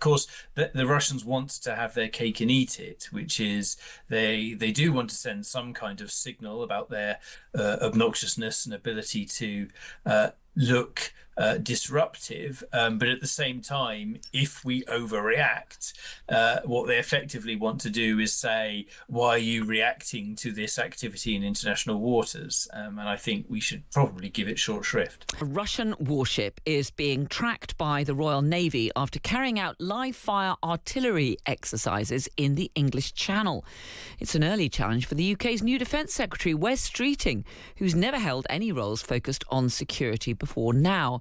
course, the Russians want to have their cake and eat it, which is they do want to send some kind of signal about their obnoxiousness and ability to look disruptive, but at the same time, if we overreact, what they effectively want to do is say, why are you reacting to this activity in international waters? And I think we should probably give it short shrift. A Russian warship is being tracked by the Royal Navy after carrying out live-fire artillery exercises in the English Channel. It's an early challenge for the UK's new Defence Secretary, Wes Streeting, who's never held any roles focused on security before now.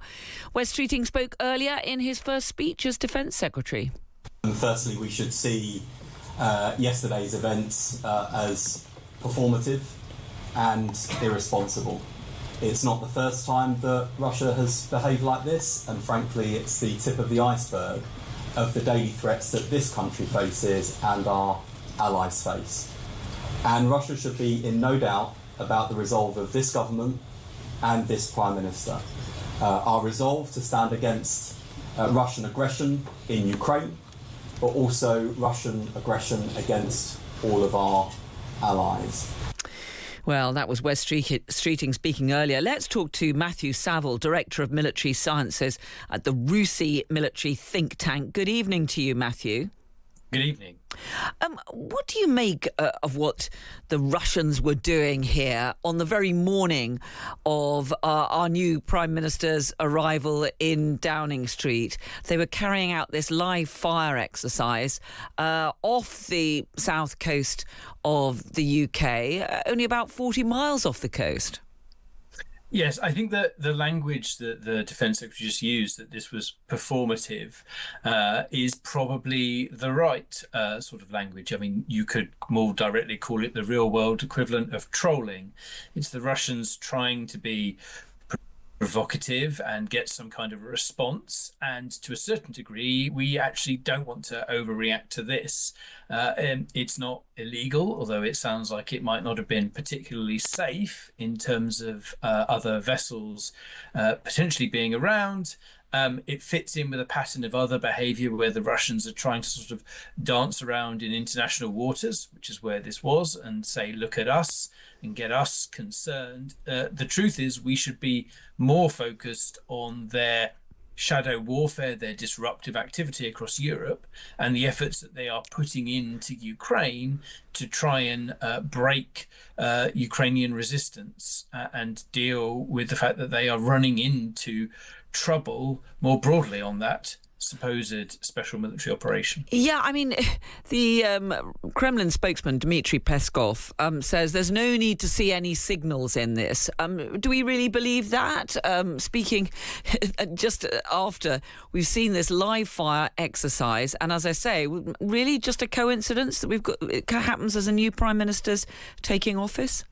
Wes Streeting spoke earlier in his first speech as Defence Secretary. Firstly, we should see yesterday's events as performative and irresponsible. It's not the first time that Russia has behaved like this, and frankly, it's the tip of the iceberg of the daily threats that this country faces and our allies face. And Russia should be in no doubt about the resolve of this government and this Prime Minister. Our resolve to stand against Russian aggression in Ukraine, but also Russian aggression against all of our allies. Well, that was Wes Streeting speaking earlier. Let's talk to Matthew Savill, Director of Military Sciences at the RUSI military think tank. Good evening to you, Matthew. Good evening. What do you make of what the Russians were doing here on the very morning of our new Prime Minister's arrival in Downing Street? They were carrying out this live fire exercise off the south coast of the UK, only about 40 miles off the coast. Yes, I think that the language that the Defence Secretary just used, that this was performative, is probably the right sort of language. I mean, you could more directly call it the real-world equivalent of trolling. It's the Russians trying to be provocative and get some kind of a response, and to a certain degree we actually don't want to overreact to this. It's not illegal, although it sounds like it might not have been particularly safe in terms of other vessels potentially being around. It fits in with a pattern of other behaviour where the Russians are trying to sort of dance around in international waters, which is where this was, and say, look at us and get us concerned. The truth is we should be more focused on their shadow warfare, their disruptive activity across Europe, and the efforts that they are putting into Ukraine to try and break Ukrainian resistance and deal with the fact that they are running into trouble more broadly on that supposed special military operation. Yeah, I mean, the Kremlin spokesman, Dmitry Peskov, says there's no need to see any signals in this. Do we really believe that? Speaking just after we've seen this live fire exercise, and as I say, really just a coincidence that it happens as a new Prime Minister's taking office?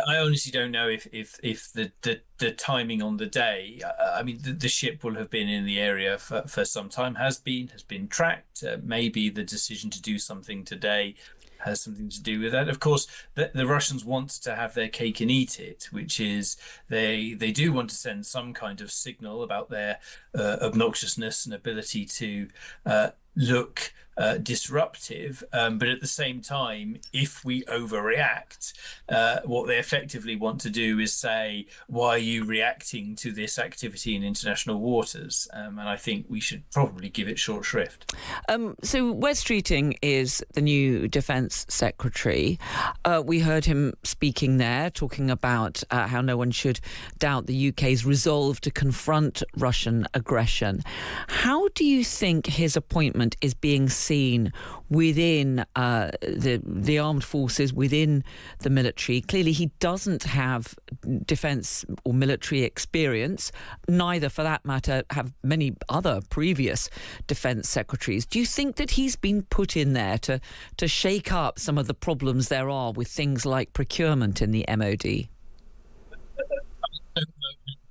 I honestly don't know if the timing on the day. I mean, the ship will have been in the area for some time, has been tracked. Maybe the decision to do something today has something to do with that. Of course, the Russians want to have their cake and eat it, which is they do want to send some kind of signal about their obnoxiousness and ability to look disruptive, but at the same time, if we overreact, what they effectively want to do is say, why are you reacting to this activity in international waters? And I think we should probably give it short shrift. So Wes Streeting is the new Defence Secretary. We heard him speaking there, talking about how no one should doubt the UK's resolve to confront Russian aggression. How do you think his appointment is being seen within the armed forces, within the military? Clearly, he doesn't have defence or military experience. Neither, for that matter, have many other previous defence secretaries. Do you think that he's been put in there to shake up some of the problems there are with things like procurement in the MOD?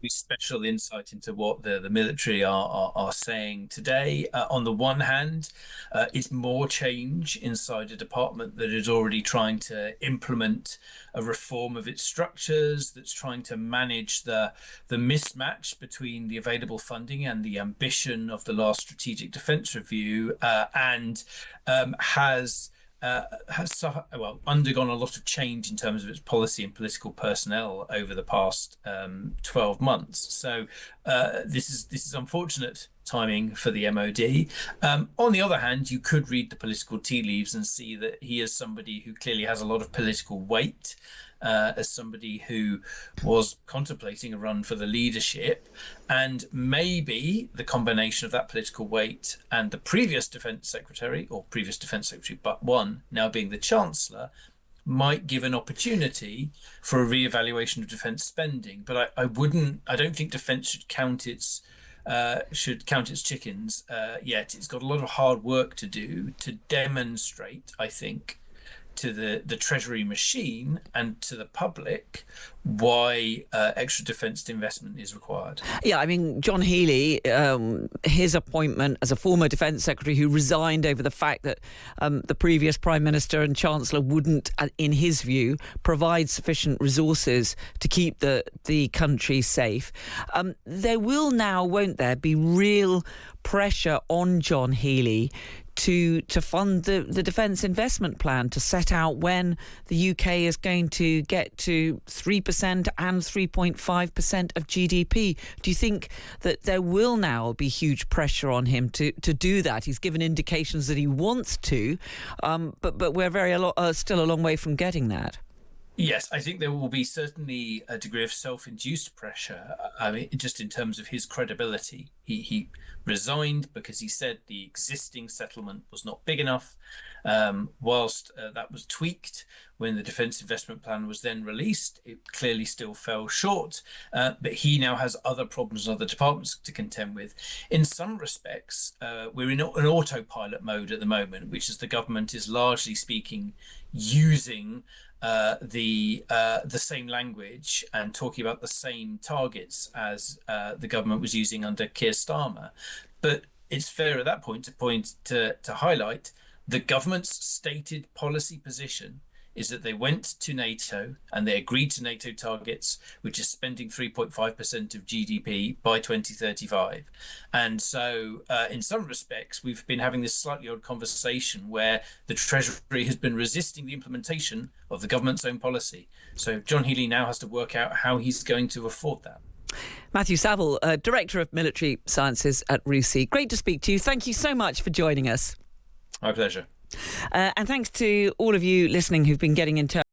special insight into what the military are saying today. On the one hand, it's more change inside a department that is already trying to implement a reform of its structures, that's trying to manage the mismatch between the available funding and the ambition of the last strategic defence review, and has undergone a lot of change in terms of its policy and political personnel over the past 12 months. So this is unfortunate timing for the MOD. On the other hand, you could read the political tea leaves and see that he is somebody who clearly has a lot of political weight. As somebody who was contemplating a run for the leadership, and maybe the combination of that political weight and the previous defence secretary but one now being the chancellor might give an opportunity for a re-evaluation of defence spending. But I don't think defence should count its chickens yet. It's got a lot of hard work to do to demonstrate, I think, to the Treasury machine and to the public why extra defence investment is required. Yeah, I mean, John Healey, his appointment as a former Defence Secretary who resigned over the fact that the previous Prime Minister and Chancellor wouldn't, in his view, provide sufficient resources to keep the country safe. There will now, won't there, be real pressure on John Healey to fund the defence investment plan, to set out when the UK is going to get to 3% and 3.5% of GDP. Do you think that there will now be huge pressure on him to do that? He's given indications that he wants to, but we're still a long way from getting that. Yes, I think there will be certainly a degree of self-induced pressure. I mean, just in terms of his credibility, he resigned because he said the existing settlement was not big enough. Whilst that was tweaked when the Defence Investment Plan was then released, it clearly still fell short. But he now has other problems and other departments to contend with. In some respects, we're in an autopilot mode at the moment, which is the government is largely speaking using the same language and talking about the same targets as the government was using under Keir Starmer. But it's fair at that point to highlight the government's stated policy position is that they went to NATO and they agreed to NATO targets, which is spending 3.5% of GDP by 2035. And so in some respects, we've been having this slightly odd conversation where the Treasury has been resisting the implementation of the government's own policy. So John Healey now has to work out how he's going to afford that. Matthew Savill, Director of Military Sciences at RUSI. Great to speak to you. Thank you so much for joining us. My pleasure. And thanks to all of you listening who've been getting in touch.